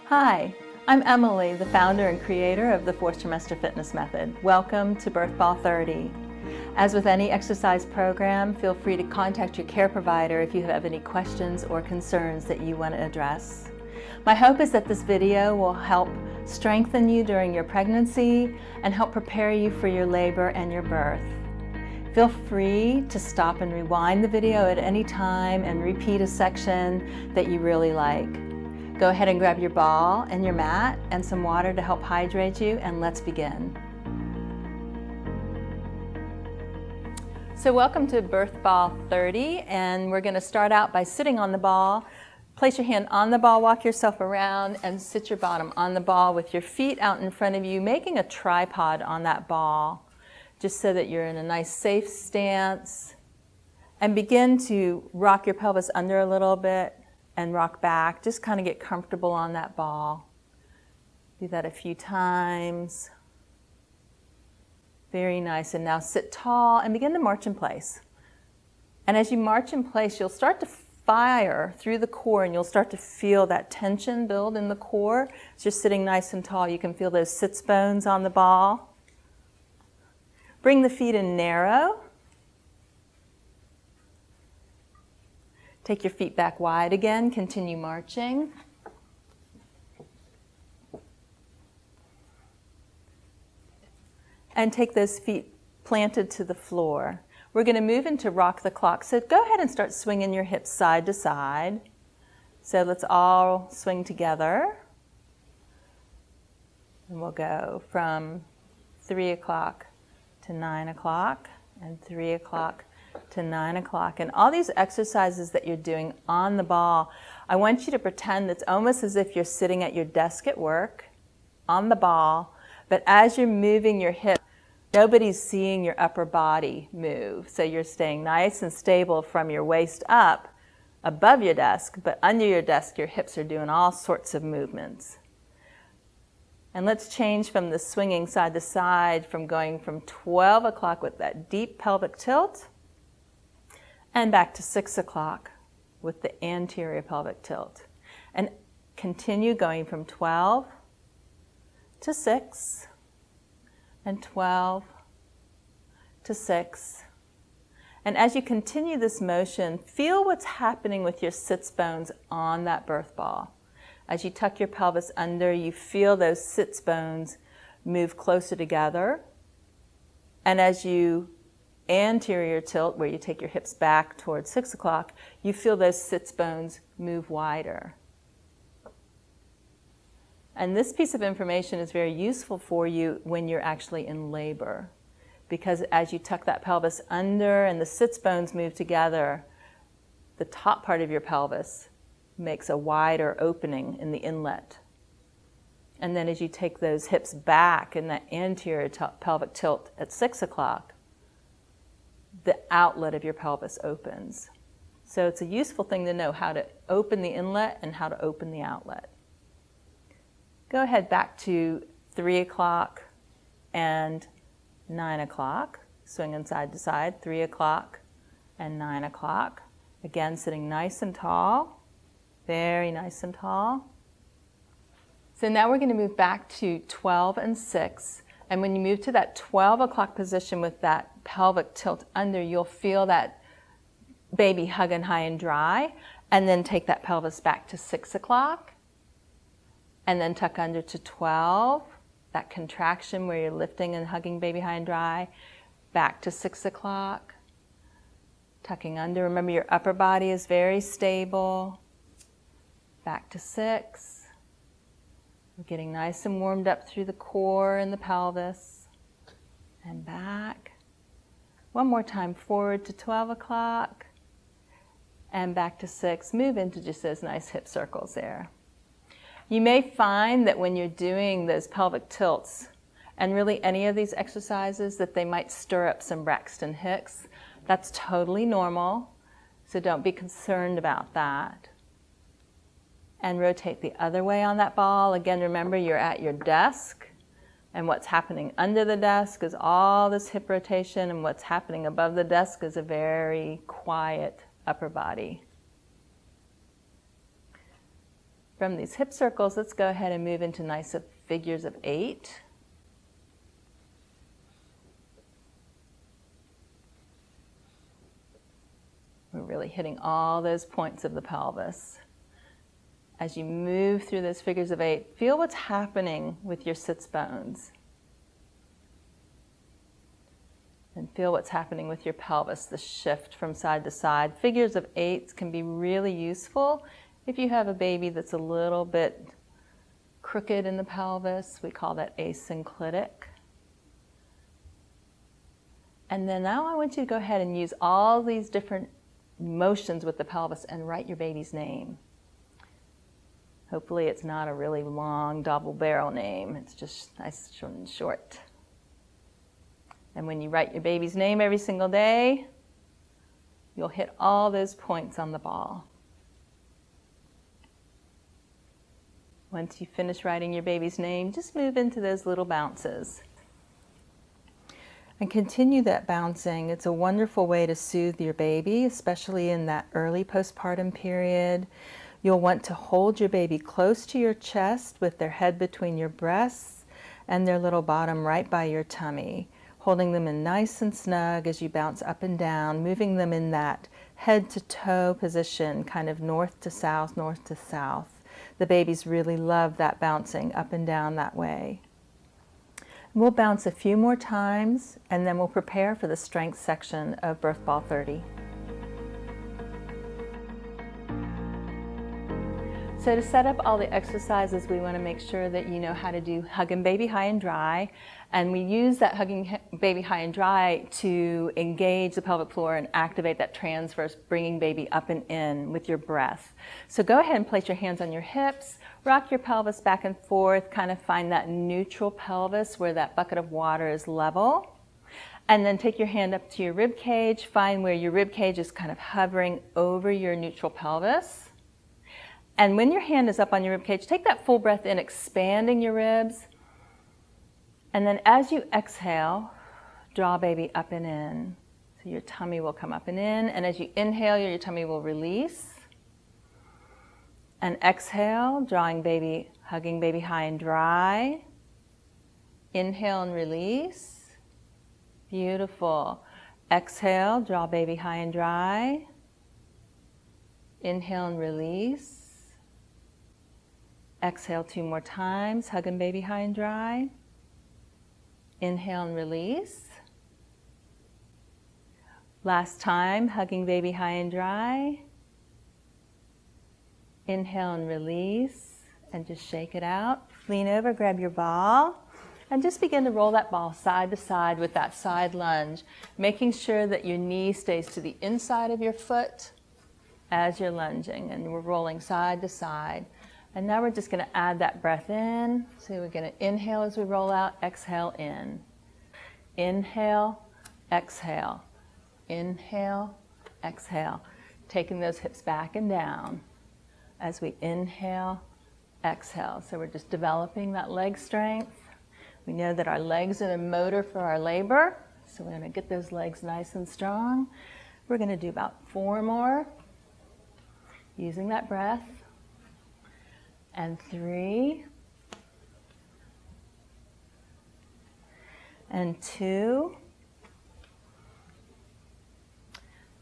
Hi, I'm Emily, the founder and creator of the 4th Trimester Fitness Method. Welcome to Birth Ball 30. As with any exercise program, feel free to contact your care provider if you have any questions or concerns that you want to address. My hope is that this video will help strengthen you during your pregnancy and help prepare you for your labor and your birth. Feel free to stop and rewind the video at any time and repeat a section that you really like. Go ahead and grab your ball and your mat and some water to help hydrate you, and let's begin. So welcome to Birth Ball 30, and we're going to start out by sitting on the ball. Place your hand on the ball, walk yourself around, and sit your bottom on the ball with your feet out in front of you, making a tripod on that ball, just so that you're in a nice safe stance. And begin to rock your pelvis under a little bit and rock back. Just kind of get comfortable on that ball. Do that a few times. Very nice. And now sit tall and begin to march in place. And as you march in place, you'll start to fire through the core, and you'll start to feel that tension build in the core. As you're sitting nice and tall, you can feel those sits bones on the ball. Bring the feet in narrow. Take your feet back wide again. Continue marching. And take those feet planted to the floor. We're going to move into rock the clock. So go ahead and start swinging your hips side to side. So let's all swing together. And we'll go from 3 o'clock to 9 o'clock and 3 o'clock to 9 o'clock. And all these exercises that you're doing on the ball, I want you to pretend it's almost as if you're sitting at your desk at work on the ball, but as you're moving your hips, nobody's seeing your upper body move. So you're staying nice and stable from your waist up above your desk, but under your desk, your hips are doing all sorts of movements. And let's change from the swinging side to side, from going from 12 o'clock with that deep pelvic tilt and back to 6 o'clock with the anterior pelvic tilt. And continue going from 12 to 6 and 12 to 6. And as you continue this motion, feel what's happening with your sits bones on that birth ball. As you tuck your pelvis under, you feel those sits bones move closer together. And as you anterior tilt, where you take your hips back towards 6 o'clock, you feel those sits bones move wider. And this piece of information is very useful for you when you're actually in labor, because as you tuck that pelvis under and the sits bones move together, the top part of your pelvis makes a wider opening in the inlet. And then as you take those hips back in that anterior pelvic tilt at 6 o'clock, the outlet of your pelvis opens. So it's a useful thing to know how to open the inlet and how to open the outlet. Go ahead back to 3 o'clock and 9 o'clock, swinging side to side, 3 o'clock and 9 o'clock. Again, sitting nice and tall, very nice and tall. So now we're going to move back to 12 and 6. And when you move to that 12 o'clock position with that pelvic tilt under, you'll feel that baby hugging high and dry. And then take that pelvis back to 6 o'clock. And then tuck under to 12, that contraction where you're lifting and hugging baby high and dry. Back to 6 o'clock, tucking under. Remember, your upper body is very stable. Back to 6. We're getting nice and warmed up through the core and the pelvis. And back. One more time, forward to 12 o'clock. And back to 6. Move into just those nice hip circles there. You may find that when you're doing those pelvic tilts, and really any of these exercises, that they might stir up some Braxton Hicks. That's totally normal, so don't be concerned about that. And rotate the other way on that ball. Again, remember you're at your desk, and what's happening under the desk is all this hip rotation, and what's happening above the desk is a very quiet upper body. From these hip circles, let's go ahead and move into nice figures of 8. We're really hitting all those points of the pelvis. As you move through those figures of 8, feel what's happening with your sits bones. And feel what's happening with your pelvis, the shift from side to side. Figures of 8s can be really useful if you have a baby that's a little bit crooked in the pelvis. We call that asynclitic. And then now I want you to go ahead and use all these different motions with the pelvis and write your baby's name. Hopefully it's not a really long double barrel name. It's just nice and short. And when you write your baby's name every single day, you'll hit all those points on the ball. Once you finish writing your baby's name, just move into those little bounces. And continue that bouncing. It's a wonderful way to soothe your baby, especially in that early postpartum period. You'll want to hold your baby close to your chest with their head between your breasts and their little bottom right by your tummy, holding them in nice and snug as you bounce up and down, moving them in that head to toe position, kind of north to south, north to south. The babies really love that bouncing up and down that way. We'll bounce a few more times, and then we'll prepare for the strength section of Birth Ball 30. So to set up all the exercises, we want to make sure that you know how to do Hugging Baby High and Dry. And we use that Hugging Baby High and Dry to engage the pelvic floor and activate that transverse, bringing baby up and in with your breath. So go ahead and place your hands on your hips, rock your pelvis back and forth, kind of find that neutral pelvis where that bucket of water is level. And then take your hand up to your rib cage, find where your rib cage is kind of hovering over your neutral pelvis. And when your hand is up on your rib cage, take that full breath in, expanding your ribs. And then as you exhale, draw baby up and in. So your tummy will come up and in. And as you inhale, your tummy will release. And exhale, drawing baby, hugging baby high and dry. Inhale and release. Beautiful. Exhale, draw baby high and dry. Inhale and release. Exhale 2 more times, hugging baby high and dry. Inhale and release. Last time, hugging baby high and dry. Inhale and release, and just shake it out. Lean over, grab your ball, and just begin to roll that ball side to side with that side lunge, making sure that your knee stays to the inside of your foot as you're lunging, and we're rolling side to side. And now we're just going to add that breath in. So we're going to inhale as we roll out, exhale in. Inhale, exhale. Inhale, exhale. Taking those hips back and down as we inhale, exhale. So we're just developing that leg strength. We know that our legs are the motor for our labor. So we're going to get those legs nice and strong. We're going to do about 4 more using that breath. And 3, and 2,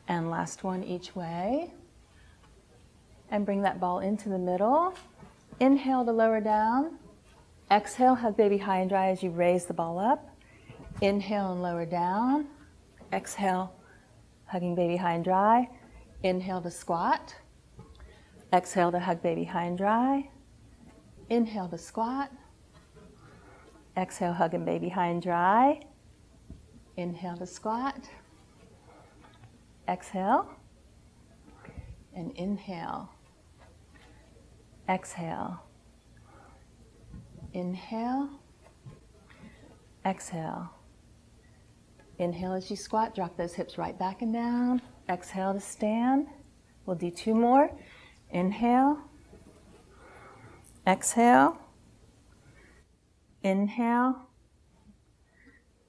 and last one each way. And bring that ball into the middle. Inhale to lower down. Exhale, hug baby high and dry as you raise the ball up. Inhale and lower down. Exhale, hugging baby high and dry. Inhale to squat. Exhale to hug baby high and dry. Inhale to squat. Exhale, hugging baby high and dry. Inhale to squat. Exhale. And inhale. Exhale. Inhale. Exhale. Inhale as you squat, drop those hips right back and down. Exhale to stand. We'll do 2 more. Inhale. Exhale, inhale,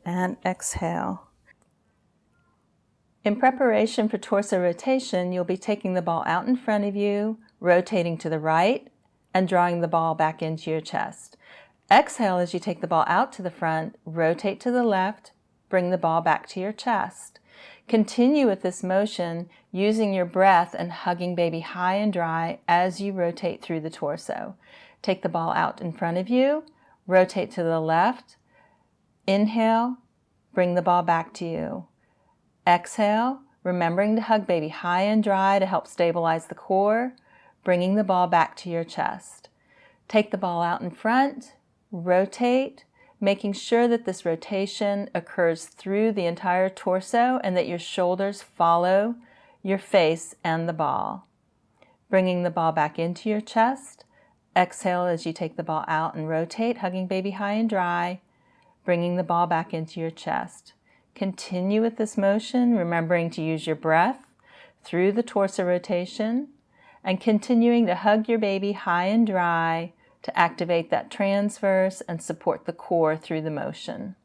and exhale. In preparation for torso rotation, you'll be taking the ball out in front of you, rotating to the right and drawing the ball back into your chest. Exhale as you take the ball out to the front, rotate to the left, bring the ball back to your chest. Continue with this motion using your breath and hugging baby high and dry as you rotate through the torso. Take the ball out in front of you, rotate to the left, inhale, bring the ball back to you. Exhale, remembering to hug baby high and dry to help stabilize the core, bringing the ball back to your chest. Take the ball out in front, rotate, making sure that this rotation occurs through the entire torso and that your shoulders follow your face and the ball. Bringing the ball back into your chest. Exhale as you take the ball out and rotate, hugging baby high and dry, bringing the ball back into your chest. Continue with this motion, remembering to use your breath through the torso rotation and continuing to hug your baby high and dry to activate that transverse and support the core through the motion.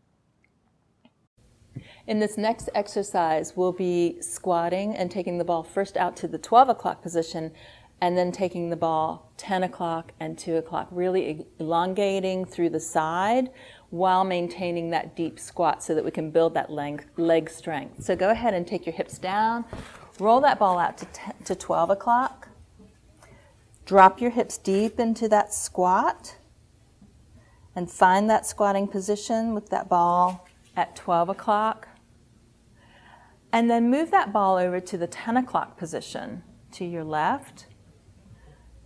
In this next exercise, we'll be squatting and taking the ball first out to the 12 o'clock position and then taking the ball 10 o'clock and 2 o'clock, really elongating through the side while maintaining that deep squat so that we can build that leg strength. So go ahead and take your hips down, roll that ball out to 12 o'clock. Drop your hips deep into that squat and find that squatting position with that ball at 12 o'clock. And then move that ball over to the 10 o'clock position to your left,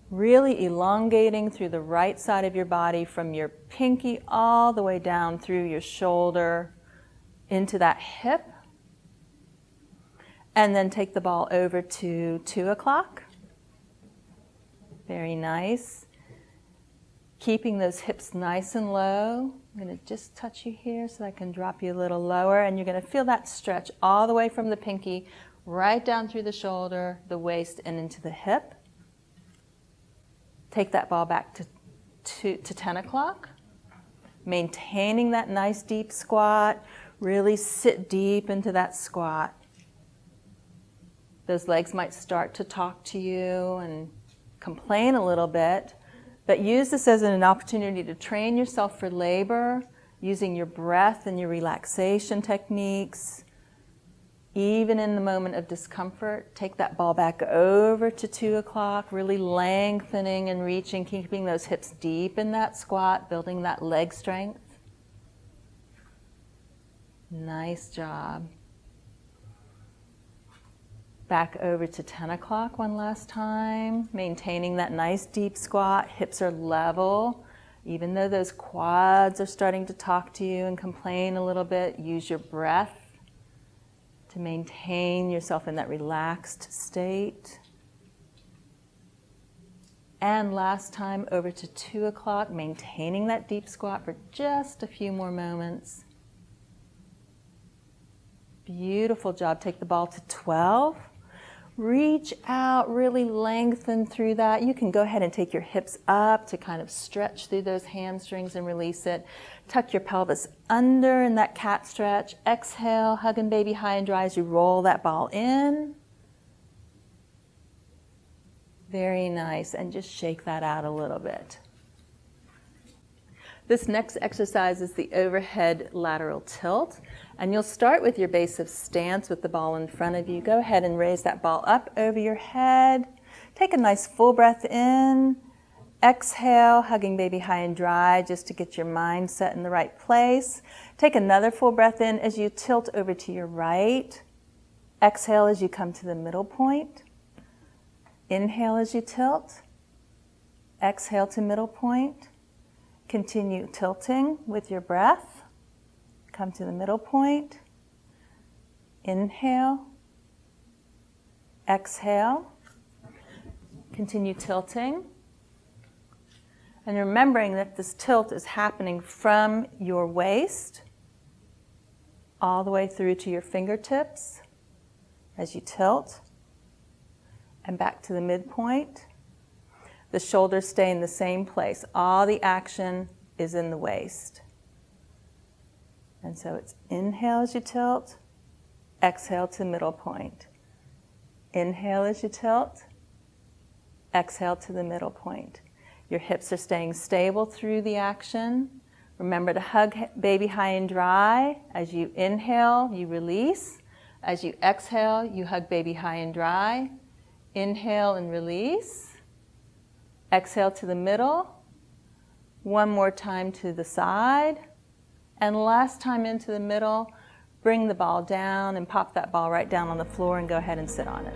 really elongating through the right side of your body from your pinky all the way down through your shoulder into that hip. And then take the ball over to 2 o'clock. Very nice. Keeping those hips nice and low. I'm going to just touch you here so I can drop you a little lower. And you're going to feel that stretch all the way from the pinky, right down through the shoulder, the waist, and into the hip. Take that ball back to 10 o'clock. Maintaining that nice deep squat. Really sit deep into that squat. Those legs might start to talk to you and complain a little bit, but use this as an opportunity to train yourself for labor, using your breath and your relaxation techniques. Even in the moment of discomfort, take that ball back over to 2 o'clock, really lengthening and reaching, keeping those hips deep in that squat, building that leg strength. Nice job. Back over to 10 o'clock one last time, maintaining that nice deep squat. Hips are level. Even though those quads are starting to talk to you and complain a little bit, use your breath to maintain yourself in that relaxed state. And last time over to 2 o'clock, maintaining that deep squat for just a few more moments. Beautiful job. Take the ball to 12. Reach out, really lengthen through that. You can go ahead and take your hips up to kind of stretch through those hamstrings and release it. Tuck your pelvis under in that cat stretch. Exhale, hugging baby high and dry as you roll that ball in. Very nice. And just shake that out a little bit. This next exercise is the overhead lateral tilt. And you'll start with your base of stance with the ball in front of you. Go ahead and raise that ball up over your head. Take a nice full breath in. Exhale, hugging baby high and dry just to get your mind set in the right place. Take another full breath in as you tilt over to your right. Exhale as you come to the middle point. Inhale as you tilt. Exhale to middle point. Continue tilting with your breath. Come to the middle point. Inhale. Exhale. Continue tilting. And remembering that this tilt is happening from your waist all the way through to your fingertips as you tilt. And back to the midpoint. The shoulders stay in the same place. All the action is in the waist. And so it's inhale as you tilt, exhale to middle point. Inhale as you tilt, exhale to the middle point. Your hips are staying stable through the action. Remember to hug baby high and dry. As you inhale, you release. As you exhale, you hug baby high and dry. Inhale and release. Exhale to the middle. One more time to the side. And last time into the middle, bring the ball down and pop that ball right down on the floor and go ahead and sit on it.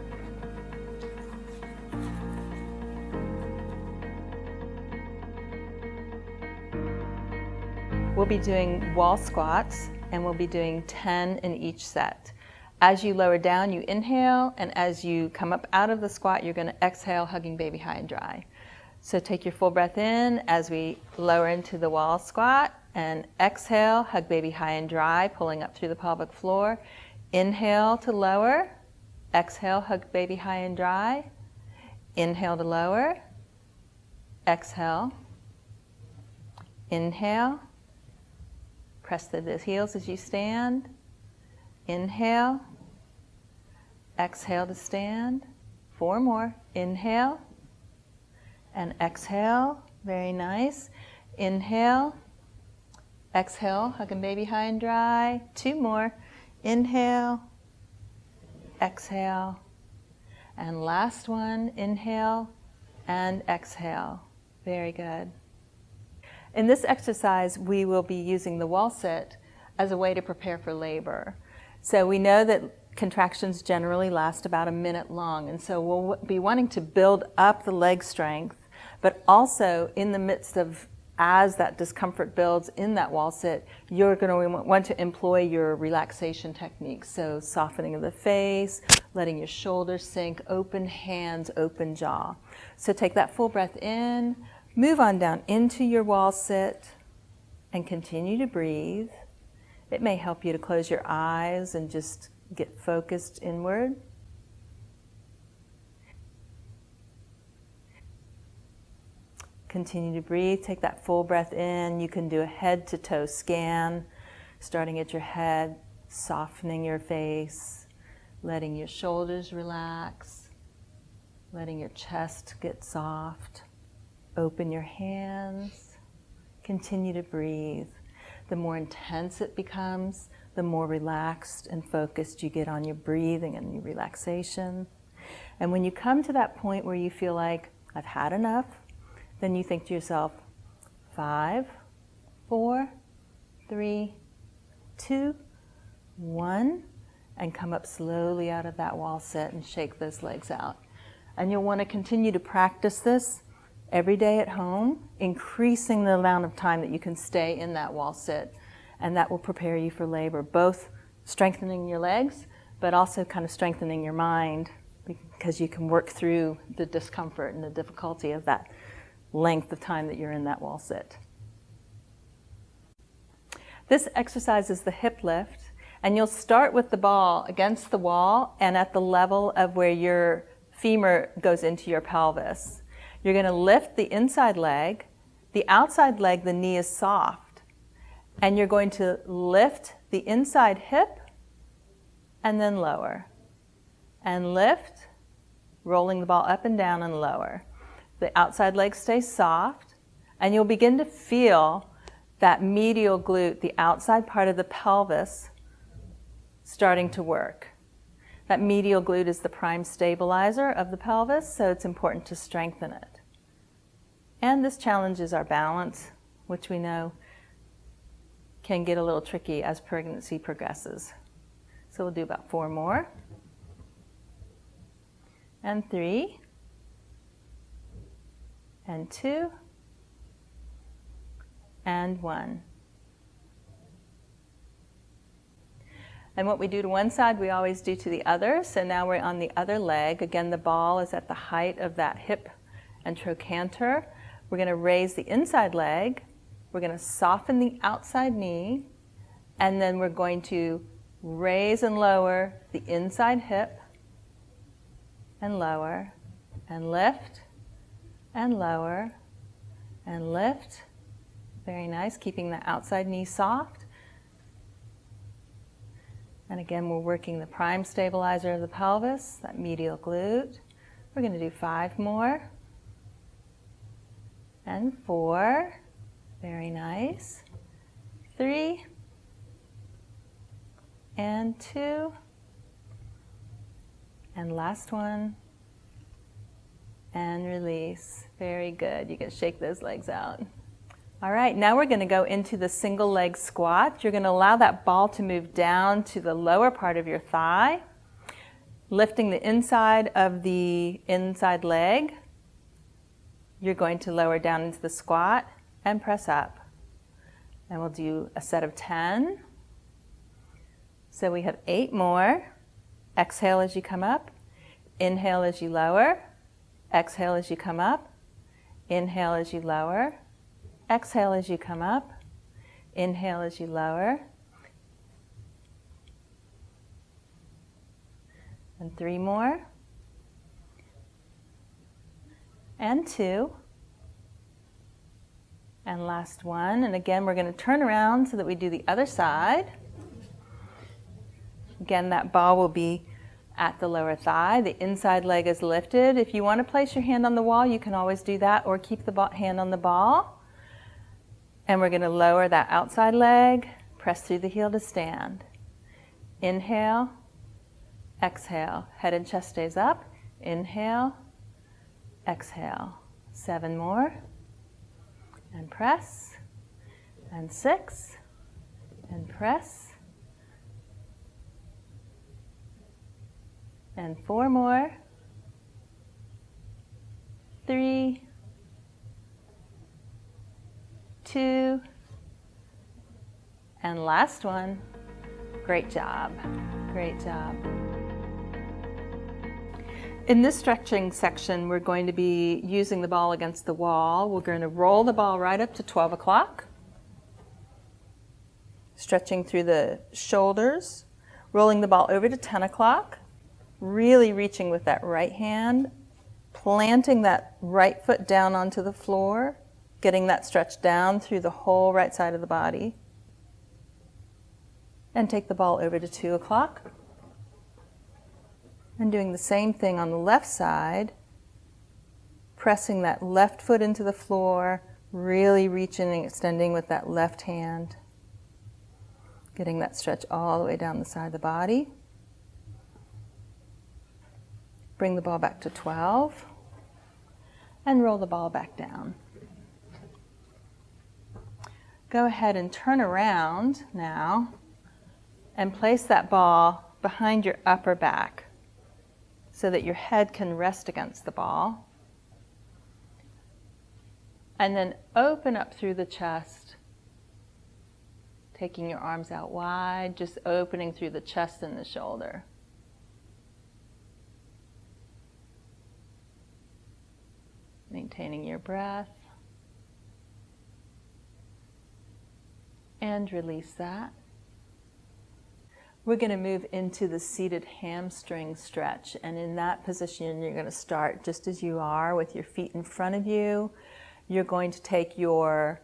We'll be doing wall squats, and we'll be doing 10 in each set. As you lower down, you inhale, and as you come up out of the squat, you're going to exhale, hugging baby high and dry. So take your full breath in as we lower into the wall squat, and exhale, hug baby high and dry, pulling up through the pelvic floor. Inhale to lower, exhale, hug baby high and dry. Inhale to lower, exhale, inhale. Press the heels as you stand. Inhale. Exhale to stand. 4 more. Inhale. And exhale. Very nice. Inhale. Exhale. Hugging baby high and dry. 2 more. Inhale. Exhale. And last one. Inhale and exhale. Very good. In this exercise, we will be using the wall sit as a way to prepare for labor. So we know that contractions generally last about a minute long, and so we'll be wanting to build up the leg strength, but also in the midst of, as that discomfort builds in that wall sit, you're going to want to employ your relaxation techniques. So softening of the face, letting your shoulders sink, open hands, open jaw. So take that full breath in. Move on down into your wall sit and continue to breathe. It may help you to close your eyes and just get focused inward. Continue to breathe. Take that full breath in. You can do a head to toe scan, starting at your head, softening your face, letting your shoulders relax, letting your chest get soft. Open your hands, continue to breathe. The more intense it becomes, the more relaxed and focused you get on your breathing and your relaxation. And when you come to that point where you feel like, I've had enough, then you think to yourself, 5, 4, 3, 2, 1, and come up slowly out of that wall sit and shake those legs out. And you'll want to continue to practice this every day at home, increasing the amount of time that you can stay in that wall sit, and that will prepare you for labor, both strengthening your legs, but also kind of strengthening your mind, because you can work through the discomfort and the difficulty of that length of time that you're in that wall sit. This exercise is the hip lift, and you'll start with the ball against the wall and at the level of where your femur goes into your pelvis. You're going to lift the inside leg. The outside leg, the knee is soft. And you're going to lift the inside hip and then lower. And lift, rolling the ball up and down and lower. The outside leg stays soft, and you'll begin to feel that medial glute, the outside part of the pelvis, starting to work. That medial glute is the prime stabilizer of the pelvis, so it's important to strengthen it. And this challenges our balance, which we know can get a little tricky as pregnancy progresses. So we'll do about 4 more. And 3. And 2. And 1. And what we do to one side, we always do to the other. So now we're on the other leg. Again, the ball is at the height of that hip and trochanter. We're going to raise the inside leg. We're going to soften the outside knee. And then we're going to raise and lower the inside hip. And lower. And lift. And lower. And lift. Very nice. Keeping the outside knee soft. And again, we're working the prime stabilizer of the pelvis, that medial glute. We're going to do 5 more. and 4. Very nice. 3 and 2. And last one. And release. Very good. You can shake those legs out. All right, now we're going to go into the single leg squat. You're going to allow that ball to move down to the lower part of your thigh, lifting the inside of the inside leg. You're going to lower down into the squat and press up. And we'll do a set of 10. So we have 8 more. Exhale as you come up. Inhale as you lower. Exhale as you come up. Inhale as you lower. Exhale as you come up. Inhale as you lower. And 3 more. And 2. And last one. And again, we're going to turn around so that we do the other side. Again, that ball will be at the lower thigh. The inside leg is lifted. If you want to place your hand on the wall, you can always do that, or keep the hand on the ball. And we're going to lower that outside leg, press through the heel to stand. Inhale, exhale. Head and chest stays up. Inhale, exhale. 7 more. And press. And 6. And press. And 4 more. 3. 2, and last one. Great job. Great job. In this stretching section, we're going to be using the ball against the wall. We're going to roll the ball right up to 12 o'clock, stretching through the shoulders, rolling the ball over to 10 o'clock, really reaching with that right hand, planting that right foot down onto the floor, getting that stretch down through the whole right side of the body. And take the ball over to 2 o'clock. And doing the same thing on the left side, pressing that left foot into the floor, really reaching and extending with that left hand. Getting that stretch all the way down the side of the body. Bring the ball back to 12. And roll the ball back down. Go ahead and turn around now and place that ball behind your upper back so that your head can rest against the ball. And then open up through the chest, taking your arms out wide, just opening through the chest and the shoulder. Maintaining your breath. And release that. We're going to move into the seated hamstring stretch. And in that position, you're going to start just as you are with your feet in front of you. You're going to take your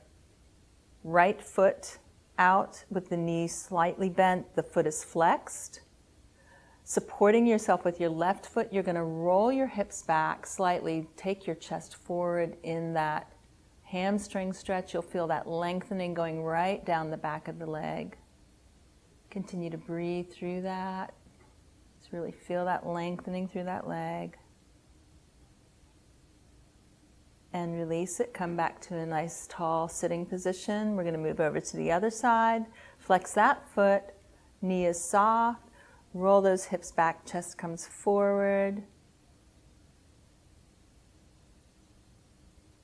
right foot out with the knee slightly bent. The foot is flexed. Supporting yourself with your left foot, you're going to roll your hips back slightly. Take your chest forward in that hamstring stretch. You'll feel that lengthening going right down the back of the leg. Continue to breathe through that. Just really feel that lengthening through that leg. And release it. Come back to a nice tall sitting position. We're going to move over to the other side. Flex that foot. Knee is soft. Roll those hips back. Chest comes forward.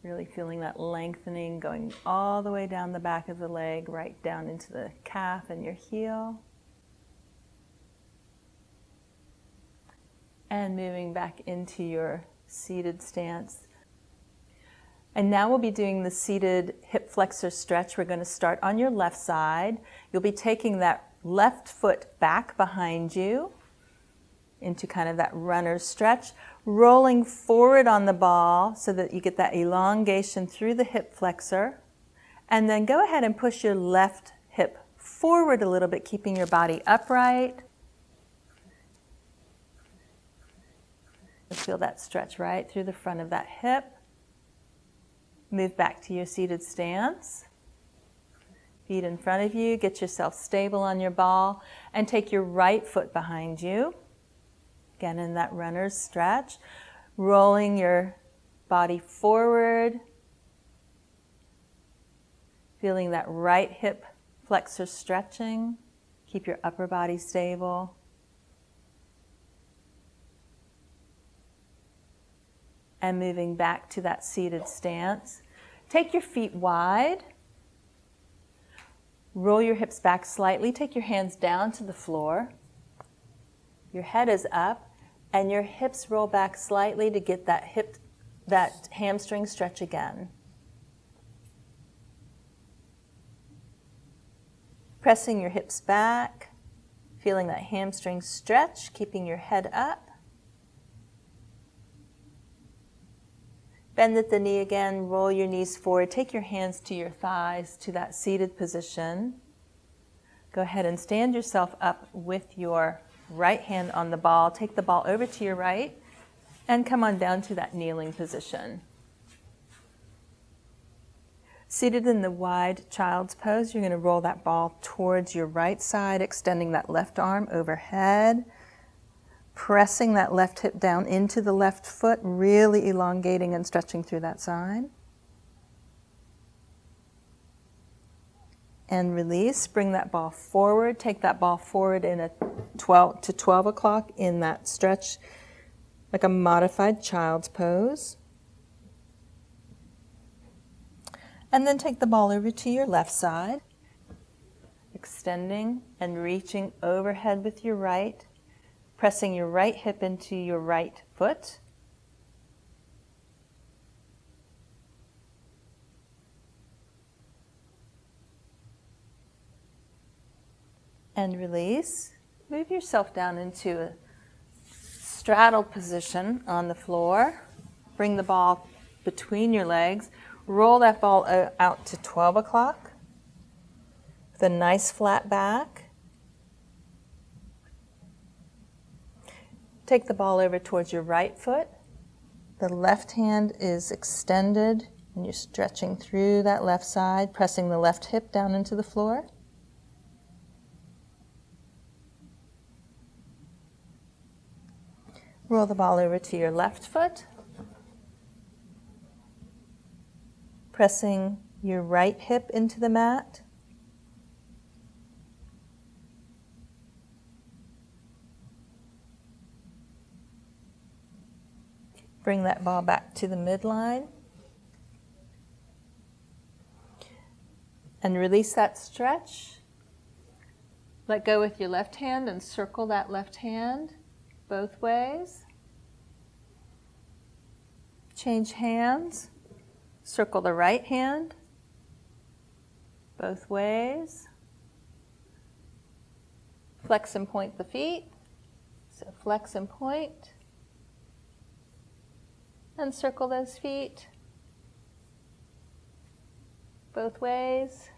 Really feeling that lengthening going all the way down the back of the leg, right down into the calf and your heel. And moving back into your seated stance. And now we'll be doing the seated hip flexor stretch. We're going to start on your left side. You'll be taking that left foot back behind you into kind of that runner's stretch, rolling forward on the ball so that you get that elongation through the hip flexor. And then go ahead and push your left hip forward a little bit, keeping your body upright. Feel that stretch right through the front of that hip. Move back to your seated stance. Feet in front of you, get yourself stable on your ball, and take your right foot behind you. Again, in that runner's stretch, rolling your body forward, feeling that right hip flexor stretching. Keep your upper body stable. And moving back to that seated stance. Take your feet wide. Roll your hips back slightly. Take your hands down to the floor. Your head is up, and your hips roll back slightly to get that hamstring stretch again. Pressing your hips back, feeling that hamstring stretch, keeping your head up. Bend at the knee again, roll your knees forward. Take your hands to your thighs to that seated position. Go ahead and stand yourself up with your right hand on the ball. Take the ball over to your right and come on down to that kneeling position. Seated in the wide child's pose, you're going to roll that ball towards your right side, extending that left arm overhead. Pressing that left hip down into the left foot, really elongating and stretching through that side. And release, bring that ball forward, take that ball forward in a 12 to 12 o'clock in that stretch, like a modified child's pose. And then take the ball over to your left side, extending and reaching overhead with your right. Pressing your right hip into your right foot. And release. Move yourself down into a straddle position on the floor. Bring the ball between your legs. Roll that ball out to 12 o'clock with a nice flat back. Take the ball over towards your right foot. The left hand is extended and you're stretching through that left side, pressing the left hip down into the floor. Roll the ball over to your left foot. Pressing your right hip into the mat. Bring that ball back to the midline. And release that stretch. Let go with your left hand and circle that left hand both ways. Change hands. Circle the right hand both ways. Flex and point the feet. So flex and point. And circle those feet both ways.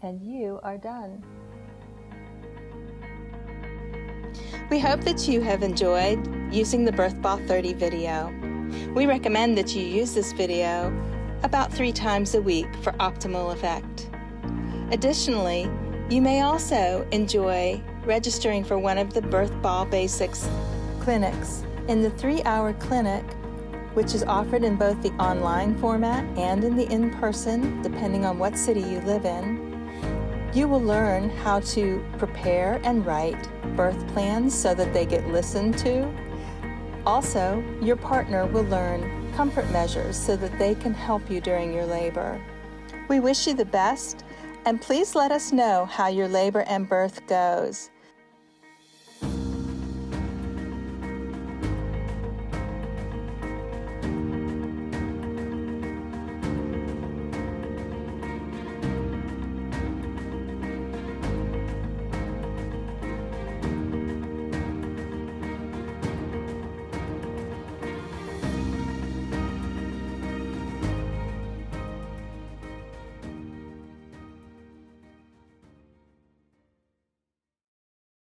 And you are done. We hope that you have enjoyed using the Birth Ball 30 video. We recommend that you use this video about 3 times a week for optimal effect. Additionally, you may also enjoy registering for one of the Birth Ball Basics clinics. In the 3-hour clinic, which is offered in both the online format and in the in-person, depending on what city you live in, you will learn how to prepare and write birth plans so that they get listened to. Also, your partner will learn comfort measures so that they can help you during your labor. We wish you the best, and please let us know how your labor and birth goes.